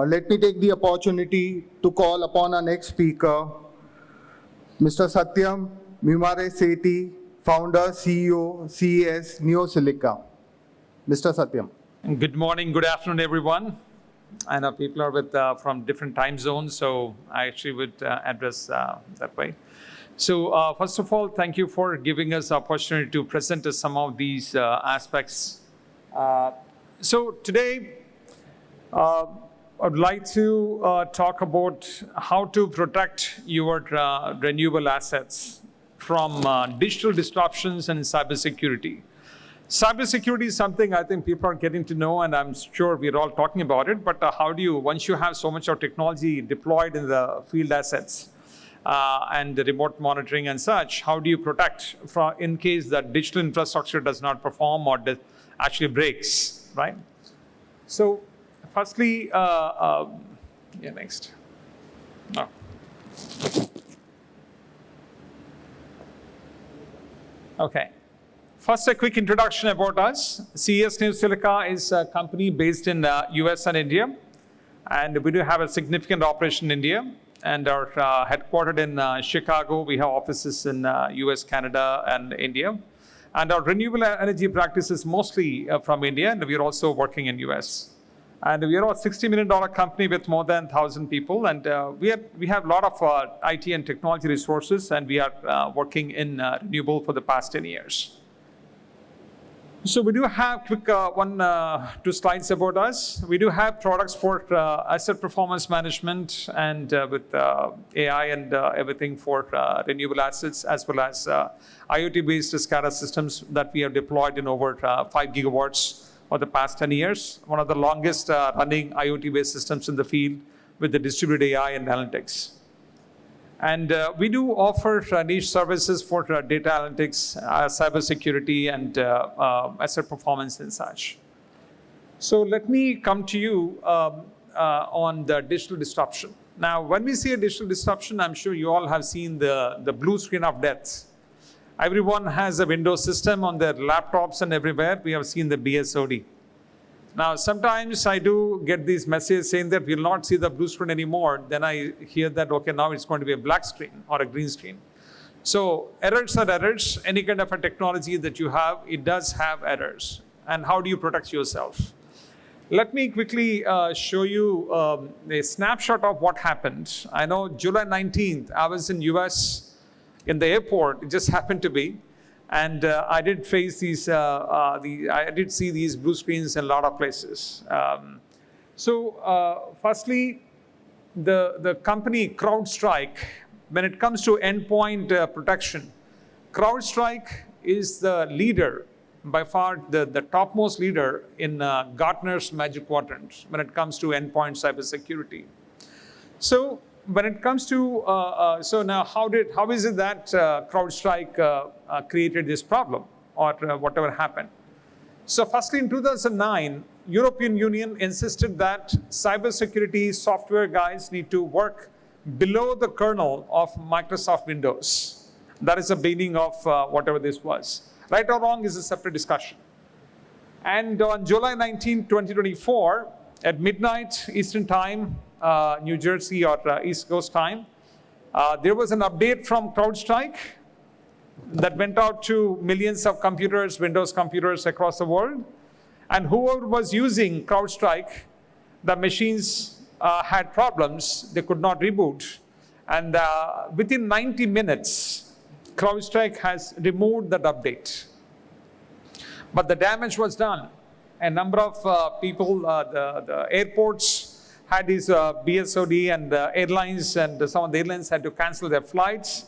Let me take the opportunity to call upon our next speaker, Mr. Satyam Mimare Sethi, founder, CEO, CES, NeoSilica. Mr. Satyam. Good morning, good afternoon, everyone. I know people are from different time zones, so I actually would address that way. So first of all, thank you for giving us the opportunity to present some of these aspects. So today, I'd like to talk about how to protect your renewable assets from digital disruptions and cybersecurity. Cybersecurity is something I think people are getting to know, and I'm sure we're all talking about it, but how do you, once you have so much of technology deployed in the field assets and the remote monitoring and such, how do you protect in case that digital infrastructure does not perform or actually breaks, right? So firstly, next. No. Okay. First, a quick introduction about us. CES NeoSilica is a company based in the US and India. And we do have a significant operation in India and are headquartered in Chicago. We have offices in US, Canada, and India. And our renewable energy practice is mostly from India, and we're also working in US. And we are a $60 million company with more than 1,000 people. And we have a lot of IT and technology resources, and we are working in Renewable for the past 10 years. So we do have quick two slides about us. We do have products for asset performance management and with AI and everything for renewable assets, as well as IoT-based SCADA systems that we have deployed in over 5 gigawatts for the past 10 years. One of the longest running IoT-based systems in the field with the distributed AI and analytics. And we do offer niche services for data analytics, cybersecurity, and asset performance and such. So let me come to you on the digital disruption. Now, when we see a digital disruption, I'm sure you all have seen the blue screen of death. Everyone has a Windows system on their laptops and everywhere. We have seen the BSoD. Now, sometimes I do get these messages saying that we'll not see the blue screen anymore. Then I hear that, okay, now it's going to be a black screen or a green screen. So errors are errors. Any kind of a technology that you have, it does have errors. And how do you protect yourself? Let me quickly show you a snapshot of what happened. I know July 19th, I was in US in the airport. It just happened to be. And I did face these, I did see these blue screens in a lot of places. Firstly, the company CrowdStrike, when it comes to endpoint protection, CrowdStrike is the leader, by far the topmost leader in Gartner's Magic Quadrant when it comes to endpoint cybersecurity. So when it comes to, so now how is it that CrowdStrike created this problem or whatever happened? So firstly, in 2009, European Union insisted that cybersecurity software guys need to work below the kernel of Microsoft Windows. That is the beginning of whatever this was. Right or wrong is a separate discussion. And on July 19, 2024, at midnight Eastern Time, New Jersey or East Coast time, there was an update from CrowdStrike that went out to millions of computers, Windows computers across the world. And whoever was using CrowdStrike, the machines had problems. They could not reboot. And within 90 minutes, CrowdStrike has removed that update. But the damage was done. A number of people, the airports, had these BSoD and airlines, and some of the airlines had to cancel their flights,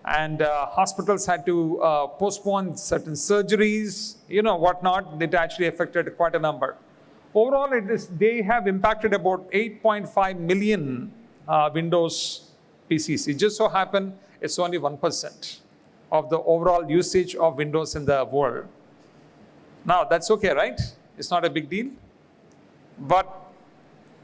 and hospitals had to postpone certain surgeries, whatnot. It actually affected quite a number. Overall, they have impacted about 8.5 million Windows PCs. It just so happened it's only 1% of the overall usage of Windows in the world. Now, that's okay, right? It's not a big deal. But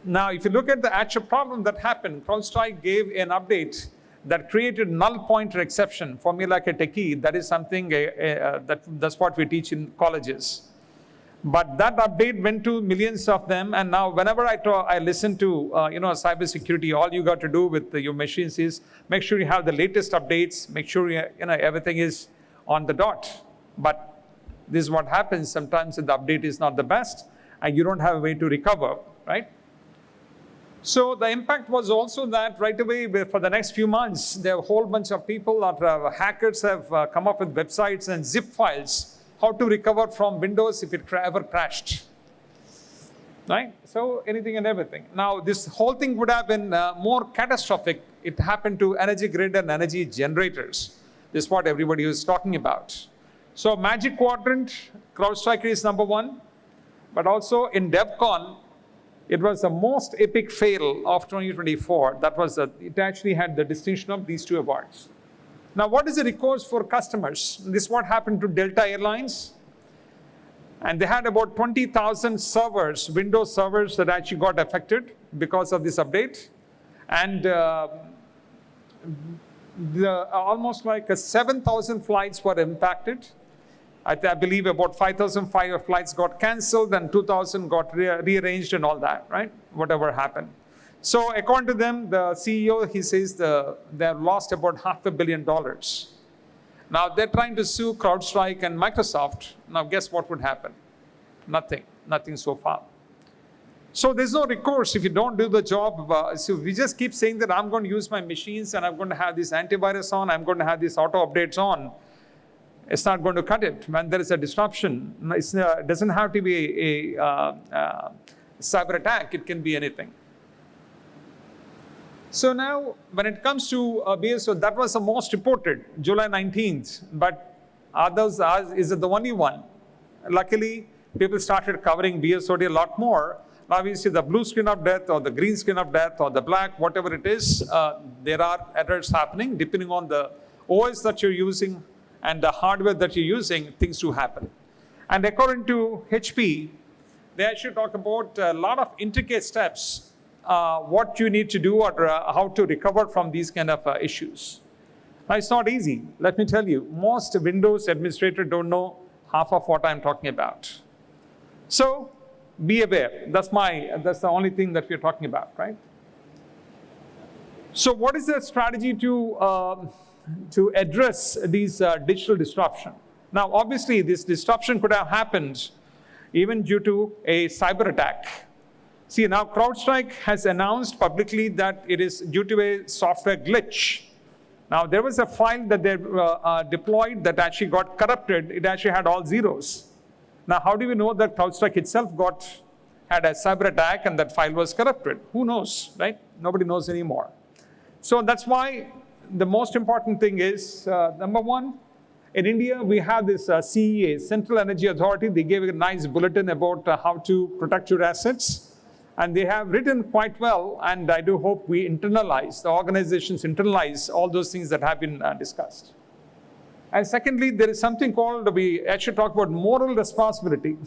now, if you look at the actual problem that happened, CrowdStrike gave an update that created null pointer exception. For me, like a techie, that is something, that's what we teach in colleges. But that update went to millions of them, and now whenever I listen to cybersecurity, all you got to do with your machines is make sure you have the latest updates, make sure everything is on the dot. But this is what happens sometimes: the update is not the best, and you don't have a way to recover, right? So the impact was also that right away, for the next few months, there are a whole bunch of people, hackers have come up with websites and zip files how to recover from Windows if it ever crashed, right? So anything and everything. Now, this whole thing would have been more catastrophic. It happened to energy grid and energy generators. This is what everybody was talking about. So Magic Quadrant, CrowdStrike is number 1, but also in DevCon, it was the most epic fail of 2024. It actually had the distinction of these 2 awards. Now, what is the recourse for customers? This is what happened to Delta Airlines. And they had about 20,000 servers, Windows servers, that actually got affected because of this update. And almost like 7,000 flights were impacted. I believe about 5,005 flights got canceled and 2,000 got rearranged and all that, right? Whatever happened. So according to them, the CEO, he says they have lost about $500 million. Now they're trying to sue CrowdStrike and Microsoft. Now guess what would happen? Nothing so far. So there's no recourse if you don't do the job. So we just keep saying that I'm going to use my machines and I'm going to have this antivirus on, I'm going to have these auto updates on. It's not going to cut it. When there is a disruption, it doesn't have to be a cyber attack. It can be anything. So now, when it comes to BSoD, that was the most reported, July 19th. But others, is it the only one? Luckily, people started covering BSoD a lot more. Now we see the blue screen of death or the green screen of death or the black, whatever it is, there are errors happening depending on the OS that you're using and the hardware that you're using, things do happen. And according to HP, they actually talk about a lot of intricate steps, what you need to do or how to recover from these kind of issues. Now, it's not easy. Let me tell you, most Windows administrators don't know half of what I'm talking about. So be aware. That's the only thing that we're talking about, right? So what is the strategy to address these digital disruption? Now, obviously, this disruption could have happened even due to a cyber attack. See, now CrowdStrike has announced publicly that it is due to a software glitch. Now, there was a file that they deployed that actually got corrupted. It actually had all zeros. Now, how do we know that CrowdStrike itself had a cyber attack and that file was corrupted? Who knows, right? Nobody knows anymore. So that's why the most important thing is, number one, in India, we have this CEA, Central Energy Authority. They gave a nice bulletin about how to protect your assets. And they have written quite well, and I do hope the organizations internalize all those things that have been discussed. And secondly, there is something called, we actually talk about moral responsibility.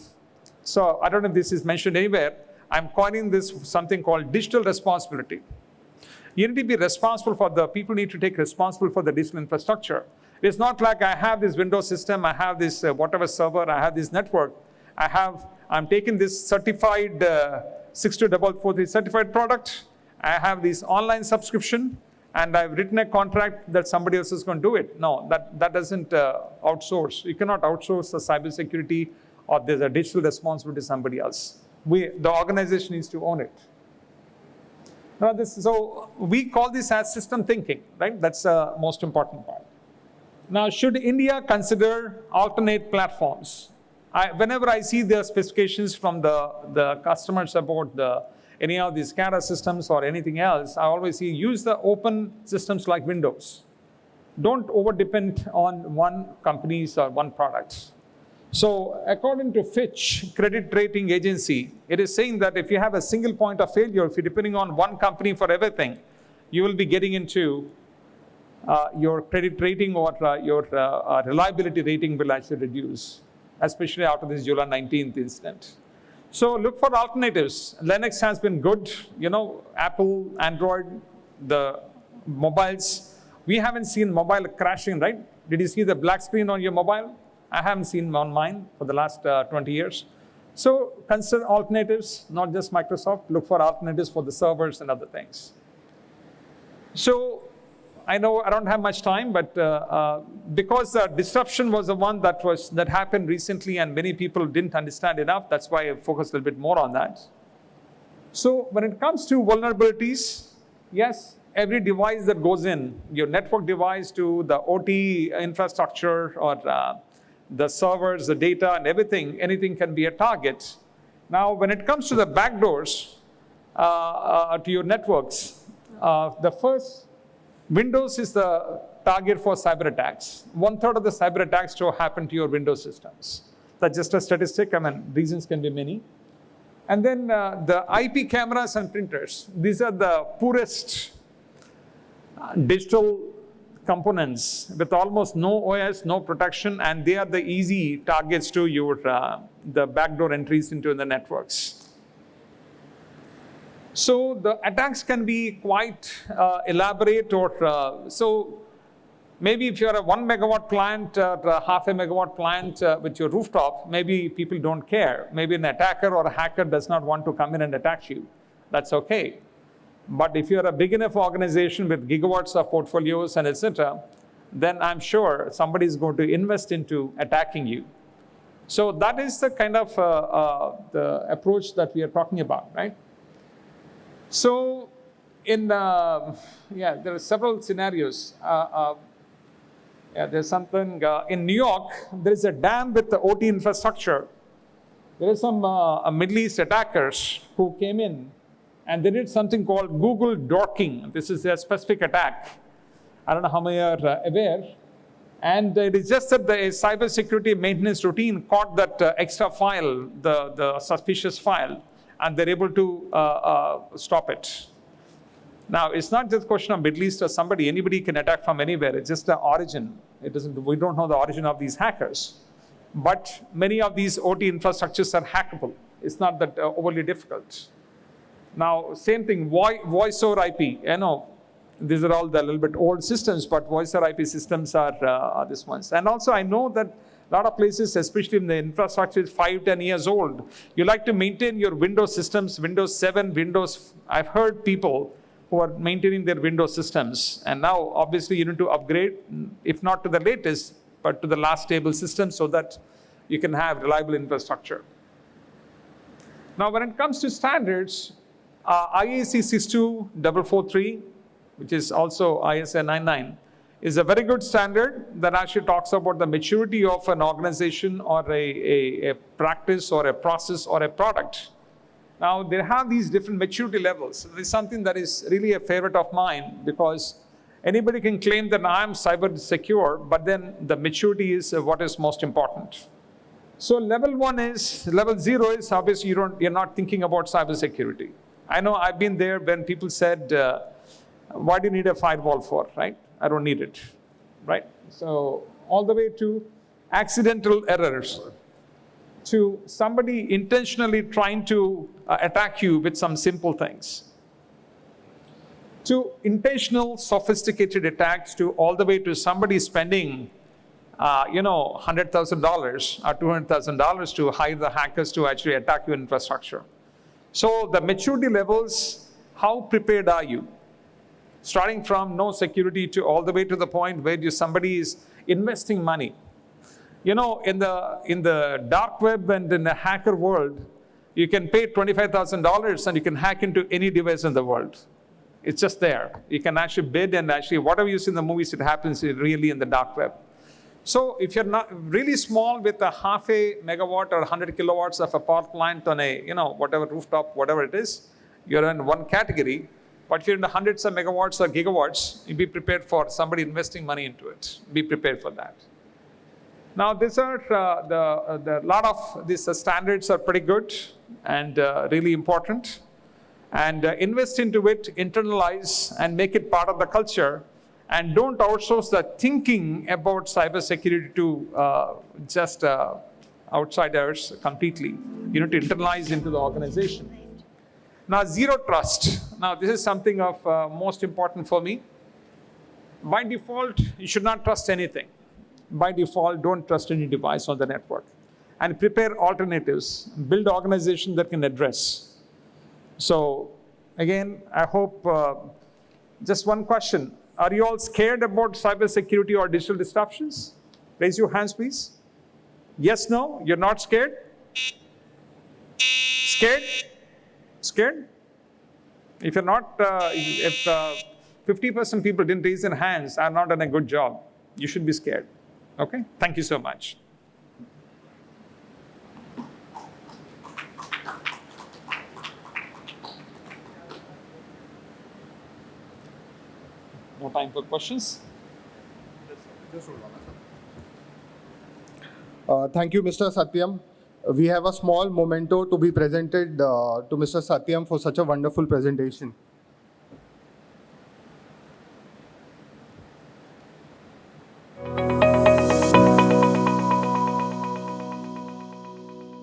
So I don't know if this is mentioned anywhere. I'm calling this something called digital responsibility. You need to be responsible people need to take responsibility for the digital infrastructure. It's not like I have this Windows system, I have this whatever server, I have this network. I'm taking this certified 62443 certified product. I have this online subscription, and I've written a contract that somebody else is going to do it. No, that doesn't outsource. You cannot outsource the cybersecurity or there's a digital responsibility to somebody else. The organization needs to own it. Now so we call this as system thinking, right? That's the most important part. Now, should India consider alternate platforms? Whenever I see the specifications from the customers about any of these SCADA systems or anything else, I always say use the open systems like Windows. Don't over-depend on one companies or one products. So according to Fitch, credit rating agency, it is saying that if you have a single point of failure, if you're depending on one company for everything, you will be getting into your credit rating or your reliability rating will actually reduce, especially after this July 19th incident. So look for alternatives. Linux has been good. Apple, Android, the mobiles. We haven't seen mobile crashing, right? Did you see the black screen on your mobile? I haven't seen on mine for the last 20 years. So consider alternatives, not just Microsoft. Look for alternatives for the servers and other things. So I know I don't have much time, but because the disruption was the one that happened recently and many people didn't understand enough, that's why I focused a little bit more on that. So when it comes to vulnerabilities, yes, every device that goes in, your network device to the OT infrastructure or the servers, the data and everything, anything can be a target. Now, when it comes to the backdoors to your networks, the first, Windows is the target for cyber attacks. 1/3 of the cyber attacks to happen to your Windows systems. That's just a statistic. I mean, reasons can be many. And then the IP cameras and printers. These are the poorest digital components with almost no OS, no protection, and they are the easy targets to your the backdoor entries into the networks. So the attacks can be quite elaborate, or so maybe if you're a 1 megawatt plant or a 0.5 megawatt plant with your rooftop, maybe people don't care. Maybe an attacker or a hacker does not want to come in and attack you. That's okay. But if you're a big enough organization with gigawatts of portfolios and etc., then I'm sure somebody is going to invest into attacking you. So that is the kind of the approach that we are talking about, right? So in there are several scenarios. There's something in New York. There is a dam with the OT infrastructure. There are some Middle East attackers who came in and they did something called Google dorking. This is a specific attack. I don't know how many are aware. And it is just that the cybersecurity maintenance routine caught that extra file, the suspicious file, and they're able to stop it. Now, it's not just a question of Middle East or somebody. Anybody can attack from anywhere. It's just the origin. We don't know the origin of these hackers. But many of these OT infrastructures are hackable. It's not that overly difficult. Now, same thing, voice over IP. I know these are all the little bit old systems, but voice over IP systems are these ones. And also, I know that a lot of places, especially in the infrastructure, is 5-10 years old. You like to maintain your Windows systems, Windows 7, Windows. I've heard people who are maintaining their Windows systems. And now, obviously, you need to upgrade, if not to the latest, but to the last stable system so that you can have reliable infrastructure. Now, when it comes to standards, IEC 62443, which is also ISA 99, is a very good standard that actually talks about the maturity of an organization or a practice or a process or a product. Now, they have these different maturity levels. This is something that is really a favorite of mine because anybody can claim that I'm cyber secure, but then the maturity is what is most important. So level 0 is obviously you're not thinking about cyber security. I know I've been there when people said, why do you need a firewall for, right? I don't need it, right? So all the way to accidental errors, to somebody intentionally trying to attack you with some simple things, to intentional sophisticated attacks, to all the way to somebody spending $100,000 or $200,000 to hire the hackers to actually attack your infrastructure. So the maturity levels, how prepared are you? Starting from no security to all the way to the point where somebody is investing money. You know, in the dark web and in the hacker world, you can pay $25,000 and you can hack into any device in the world. It's just there. You can actually bid, and actually whatever you see in the movies, it happens really in the dark web. So if you're not really small with a 0.5 megawatt or 100 kilowatts of a power plant on a, whatever rooftop, whatever it is, you're in one category. But if you're in the hundreds of megawatts or gigawatts, you be prepared for somebody investing money into it. Be prepared for that. Now, these are the lot of these standards are pretty good and really important. And invest into it, internalize, and make it part of the culture. And don't outsource the thinking about cybersecurity to just outsiders completely. You need to internalize into the organization. Now, zero trust. Now, this is something of most important for me. By default, you should not trust anything. By default, don't trust any device on the network. and prepare alternatives, build organizations that can address. So again, I hope, just one question. Are you all scared about cybersecurity or digital disruptions? Raise your hands, please. Yes, no, you're not scared? Scared? Scared? If you're not, if 50% people didn't raise their hands, are not done a good job, you should be scared. Okay? Thank you so much. No time for questions? Thank you, Mr. Satyam. We have a small memento to be presented to Mr. Satyam for such a wonderful presentation.